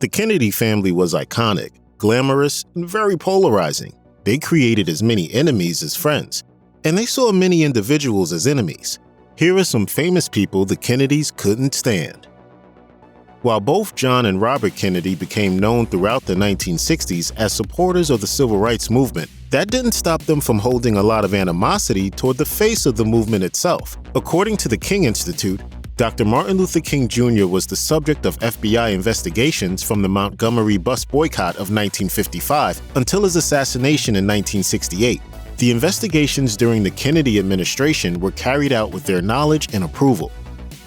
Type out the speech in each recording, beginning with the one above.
The Kennedy family was iconic, glamorous, and very polarizing. They created as many enemies as friends, and they saw many individuals as enemies. Here are some famous people the Kennedys couldn't stand. While both John and Robert Kennedy became known throughout the 1960s as supporters of the civil rights movement, that didn't stop them from holding a lot of animosity toward the face of the movement itself. According to the King Institute, Dr. Martin Luther King Jr. was the subject of FBI investigations from the Montgomery bus boycott of 1955 until his assassination in 1968. The investigations during the Kennedy administration were carried out with their knowledge and approval.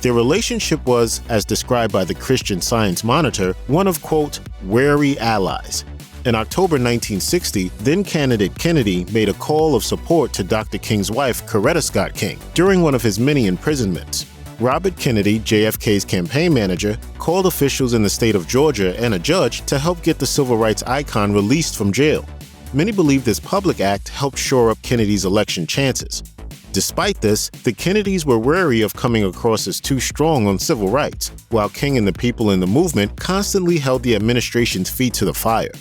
Their relationship was, as described by the Christian Science Monitor, one of, quote, wary allies. In October 1960, then-candidate Kennedy made a call of support to Dr. King's wife, Coretta Scott King, during one of his many imprisonments. Robert Kennedy, JFK's campaign manager, called officials in the state of Georgia and a judge to help get the civil rights icon released from jail. Many believe this public act helped shore up Kennedy's election chances. Despite this, the Kennedys were wary of coming across as too strong on civil rights, while King and the people in the movement constantly held the administration's feet to the fire.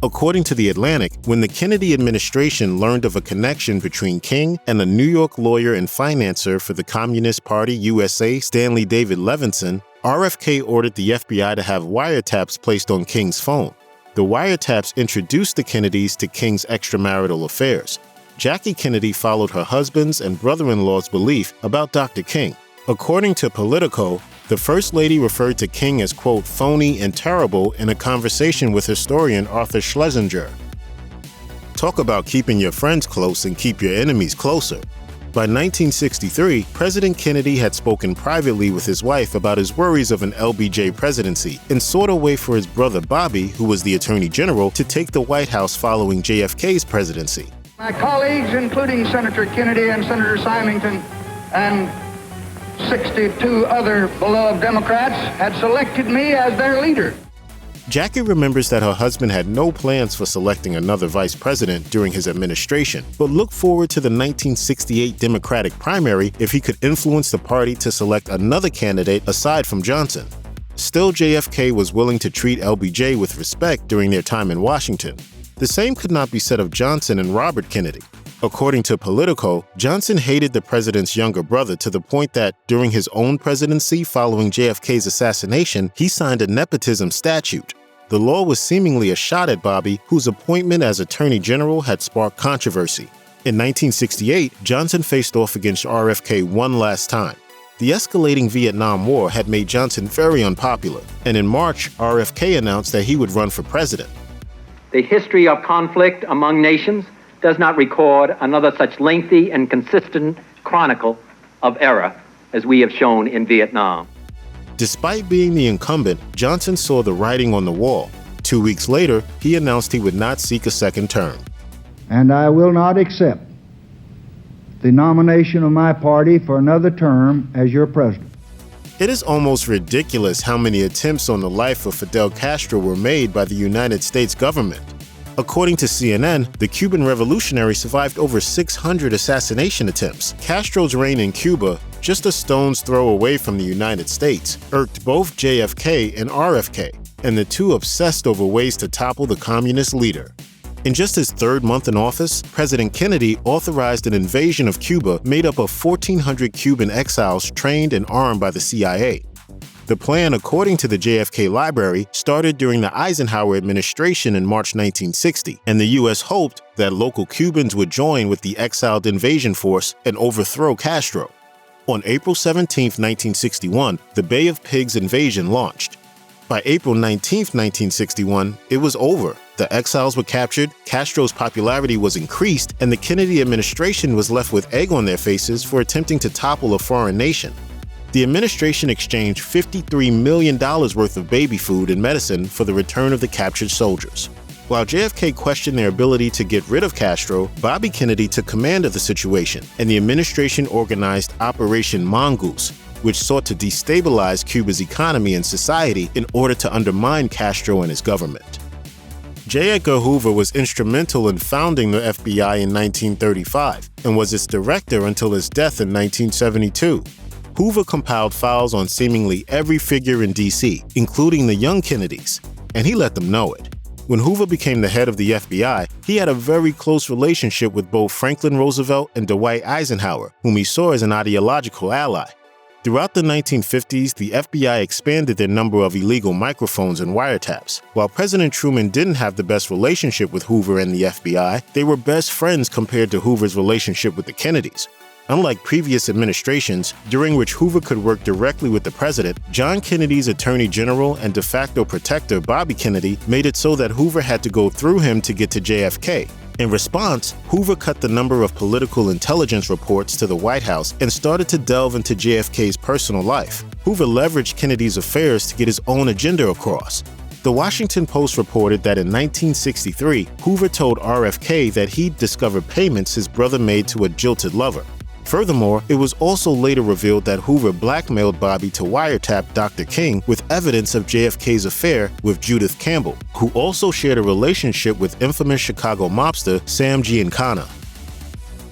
According to The Atlantic, when the Kennedy administration learned of a connection between King and the New York lawyer and financier for the Communist Party USA, Stanley David Levinson, RFK ordered the FBI to have wiretaps placed on King's phone. The wiretaps introduced the Kennedys to King's extramarital affairs. Jackie Kennedy followed her husband's and brother-in-law's belief about Dr. King. According to Politico, the First Lady referred to King as, quote, phony and terrible in a conversation with historian Arthur Schlesinger. Talk about keeping your friends close and keep your enemies closer. By 1963, President Kennedy had spoken privately with his wife about his worries of an LBJ presidency and sought a way for his brother Bobby, who was the Attorney General, to take the White House following JFK's presidency. My colleagues, including Senator Kennedy and Senator Symington and 62 other beloved Democrats, had selected me as their leader. Jackie remembers that her husband had no plans for selecting another vice president during his administration, but looked forward to the 1968 Democratic primary if he could influence the party to select another candidate aside from Johnson. Still, JFK was willing to treat LBJ with respect during their time in Washington. The same could not be said of Johnson and Robert Kennedy. According to Politico, Johnson hated the president's younger brother to the point that, during his own presidency following JFK's assassination, he signed a nepotism statute. The law was seemingly a shot at Bobby, whose appointment as Attorney General had sparked controversy. In 1968, Johnson faced off against RFK one last time. The escalating Vietnam War had made Johnson very unpopular, and in March, RFK announced that he would run for president. The history of conflict among nations does not record another such lengthy and consistent chronicle of error as we have shown in Vietnam. Despite being the incumbent, Johnson saw the writing on the wall. 2 weeks later, he announced he would not seek a second term. And I will not accept the nomination of my party for another term as your president. It is almost ridiculous how many attempts on the life of Fidel Castro were made by the United States government. According to CNN, the Cuban revolutionary survived over 600 assassination attempts. Castro's reign in Cuba, just a stone's throw away from the United States, irked both JFK and RFK, and the two obsessed over ways to topple the communist leader. In just his third month in office, President Kennedy authorized an invasion of Cuba made up of 1,400 Cuban exiles trained and armed by the CIA. The plan, according to the JFK Library, started during the Eisenhower administration in March 1960, and the U.S. hoped that local Cubans would join with the exiled invasion force and overthrow Castro. On April 17, 1961, the Bay of Pigs invasion launched. By April 19, 1961, it was over. The exiles were captured, Castro's popularity was increased, and the Kennedy administration was left with egg on their faces for attempting to topple a foreign nation. The administration exchanged $53 million worth of baby food and medicine for the return of the captured soldiers. While JFK questioned their ability to get rid of Castro, Bobby Kennedy took command of the situation, and the administration organized Operation Mongoose, which sought to destabilize Cuba's economy and society in order to undermine Castro and his government. J. Edgar Hoover was instrumental in founding the FBI in 1935 and was its director until his death in 1972. Hoover compiled files on seemingly every figure in D.C., including the young Kennedys. and he let them know it. When Hoover became the head of the FBI, he had a very close relationship with both Franklin Roosevelt and Dwight Eisenhower, whom he saw as an ideological ally. Throughout the 1950s, the FBI expanded their number of illegal microphones and wiretaps. While President Truman didn't have the best relationship with Hoover and the FBI, they were best friends compared to Hoover's relationship with the Kennedys. Unlike previous administrations, during which Hoover could work directly with the president, John Kennedy's Attorney General and de facto protector Bobby Kennedy made it so that Hoover had to go through him to get to JFK. In response, Hoover cut the number of political intelligence reports to the White House and started to delve into JFK's personal life. Hoover leveraged Kennedy's affairs to get his own agenda across. The Washington Post reported that in 1963, Hoover told RFK that he'd discovered payments his brother made to a jilted lover. Furthermore, it was also later revealed that Hoover blackmailed Bobby to wiretap Dr. King with evidence of JFK's affair with Judith Campbell, who also shared a relationship with infamous Chicago mobster Sam Giancana.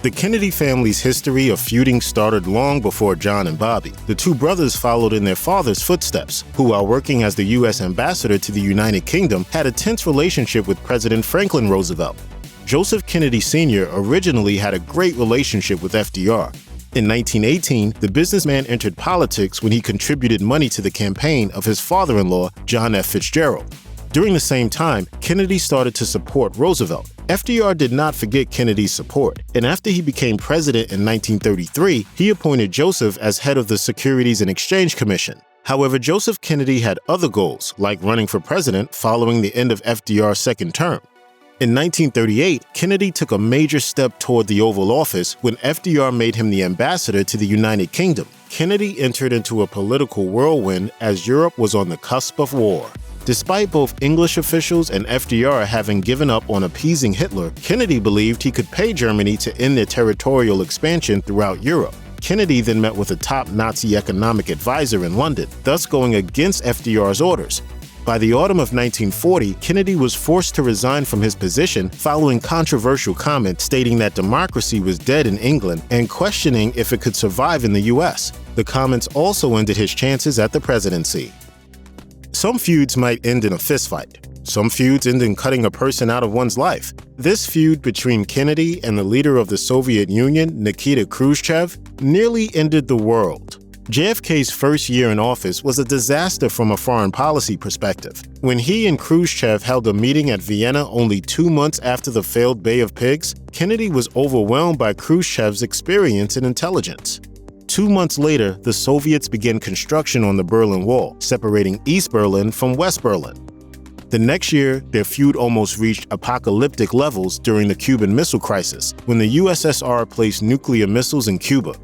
The Kennedy family's history of feuding started long before John and Bobby. The two brothers followed in their father's footsteps, who, while working as the U.S. ambassador to the United Kingdom, had a tense relationship with President Franklin Roosevelt. Joseph Kennedy Sr. originally had a great relationship with FDR. In 1918, the businessman entered politics when he contributed money to the campaign of his father-in-law, John F. Fitzgerald. During the same time, Kennedy started to support Roosevelt. FDR did not forget Kennedy's support, and after he became president in 1933, he appointed Joseph as head of the Securities and Exchange Commission. However, Joseph Kennedy had other goals, like running for president following the end of FDR's second term. In 1938, Kennedy took a major step toward the Oval Office when FDR made him the ambassador to the United Kingdom. Kennedy entered into a political whirlwind as Europe was on the cusp of war. Despite both English officials and FDR having given up on appeasing Hitler, Kennedy believed he could pay Germany to end their territorial expansion throughout Europe. Kennedy then met with a top Nazi economic advisor in London, thus going against FDR's orders. By the autumn of 1940, Kennedy was forced to resign from his position following controversial comments stating that democracy was dead in England and questioning if it could survive in the U.S. The comments also ended his chances at the presidency. Some feuds might end in a fistfight. Some feuds end in cutting a person out of one's life. This feud between Kennedy and the leader of the Soviet Union, Nikita Khrushchev, nearly ended the world. JFK's first year in office was a disaster from a foreign policy perspective. When he and Khrushchev held a meeting at Vienna only 2 months after the failed Bay of Pigs, Kennedy was overwhelmed by Khrushchev's experience and intelligence. 2 months later, the Soviets began construction on the Berlin Wall, separating East Berlin from West Berlin. The next year, their feud almost reached apocalyptic levels during the Cuban Missile Crisis, when the USSR placed nuclear missiles in Cuba.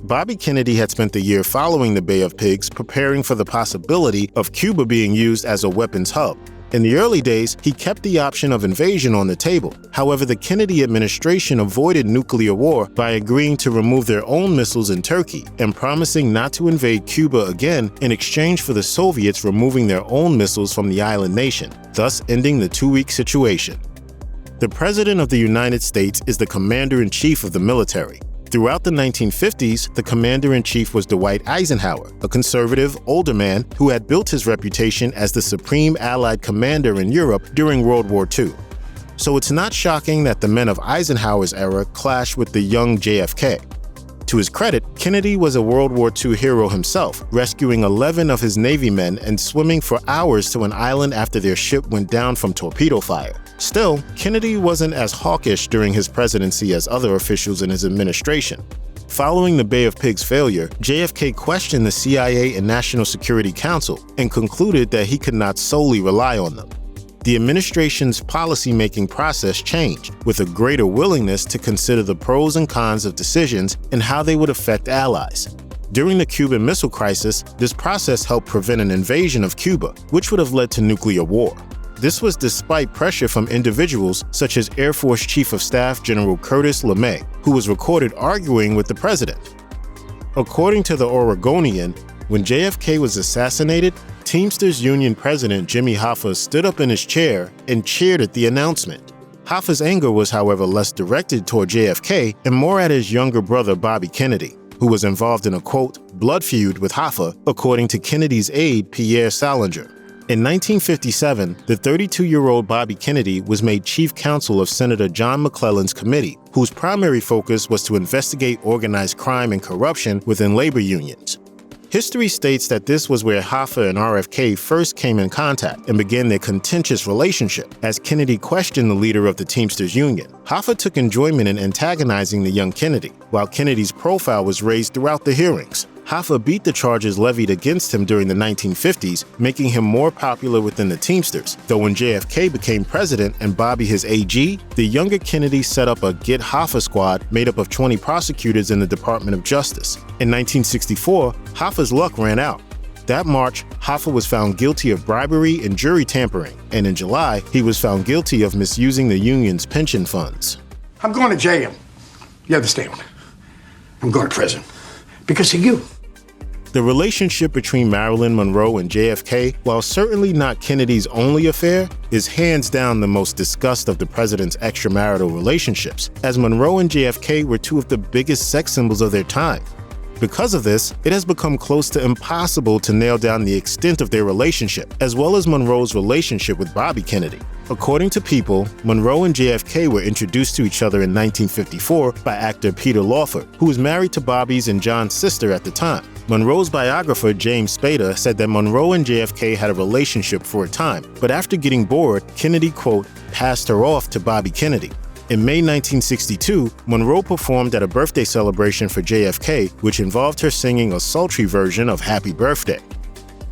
Bobby Kennedy had spent the year following the Bay of Pigs preparing for the possibility of Cuba being used as a weapons hub. In the early days, he kept the option of invasion on the table. However, the Kennedy administration avoided nuclear war by agreeing to remove their own missiles in Turkey and promising not to invade Cuba again in exchange for the Soviets removing their own missiles from the island nation, thus ending the two-week situation. The President of the United States is the Commander-in-Chief of the military. Throughout the 1950s, the Commander-in-Chief was Dwight Eisenhower, a conservative, older man who had built his reputation as the supreme Allied commander in Europe during World War II. So it's not shocking that the men of Eisenhower's era clashed with the young JFK. To his credit, Kennedy was a World War II hero himself, rescuing 11 of his Navy men and swimming for hours to an island after their ship went down from torpedo fire. Still, Kennedy wasn't as hawkish during his presidency as other officials in his administration. Following the Bay of Pigs failure, JFK questioned the CIA and National Security Council and concluded that he could not solely rely on them. The administration's policy-making process changed, with a greater willingness to consider the pros and cons of decisions and how they would affect allies. During the Cuban Missile Crisis, this process helped prevent an invasion of Cuba, which would have led to nuclear war. This was despite pressure from individuals such as Air Force Chief of Staff General Curtis LeMay, who was recorded arguing with the president. According to the Oregonian, when JFK was assassinated, Teamsters Union President Jimmy Hoffa stood up in his chair and cheered at the announcement. Hoffa's anger was, however, less directed toward JFK and more at his younger brother Bobby Kennedy, who was involved in a, quote, blood feud with Hoffa, according to Kennedy's aide Pierre Salinger. In 1957, the 32-year-old Bobby Kennedy was made chief counsel of Senator John McClellan's committee, whose primary focus was to investigate organized crime and corruption within labor unions. History states that this was where Hoffa and RFK first came in contact and began their contentious relationship, as Kennedy questioned the leader of the Teamsters Union. Hoffa took enjoyment in antagonizing the young Kennedy, while Kennedy's profile was raised throughout the hearings. Hoffa beat the charges levied against him during the 1950s, making him more popular within the Teamsters, though when JFK became president and Bobby his AG, the younger Kennedy set up a Get Hoffa squad made up of 20 prosecutors in the Department of Justice. In 1964, Hoffa's luck ran out. That March, Hoffa was found guilty of bribery and jury tampering, and in July, he was found guilty of misusing the union's pension funds. I'm going to jail. You understand? I'm going to prison because of you. The relationship between Marilyn Monroe and JFK, while certainly not Kennedy's only affair, is hands down the most discussed of the president's extramarital relationships, as Monroe and JFK were two of the biggest sex symbols of their time. Because of this, it has become close to impossible to nail down the extent of their relationship, as well as Monroe's relationship with Bobby Kennedy. According to People, Monroe and JFK were introduced to each other in 1954 by actor Peter Lawford, who was married to Bobby's and John's sister at the time. Monroe's biographer, James Spader, said that Monroe and JFK had a relationship for a time, but after getting bored, Kennedy, quote, passed her off to Bobby Kennedy. In May 1962, Monroe performed at a birthday celebration for JFK, which involved her singing a sultry version of Happy Birthday.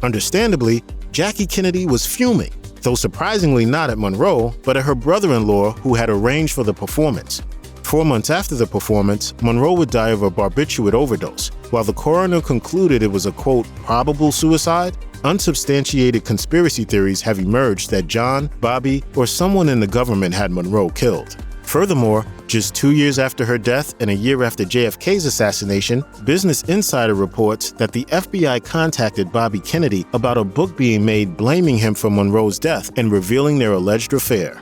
Understandably, Jackie Kennedy was fuming, though surprisingly not at Monroe, but at her brother-in-law who had arranged for the performance. 4 months after the performance, Monroe would die of a barbiturate overdose. While the coroner concluded it was a, quote, probable suicide, unsubstantiated conspiracy theories have emerged that John, Bobby, or someone in the government had Monroe killed. Furthermore, just 2 years after her death and a year after JFK's assassination, Business Insider reports that the FBI contacted Bobby Kennedy about a book being made blaming him for Monroe's death and revealing their alleged affair.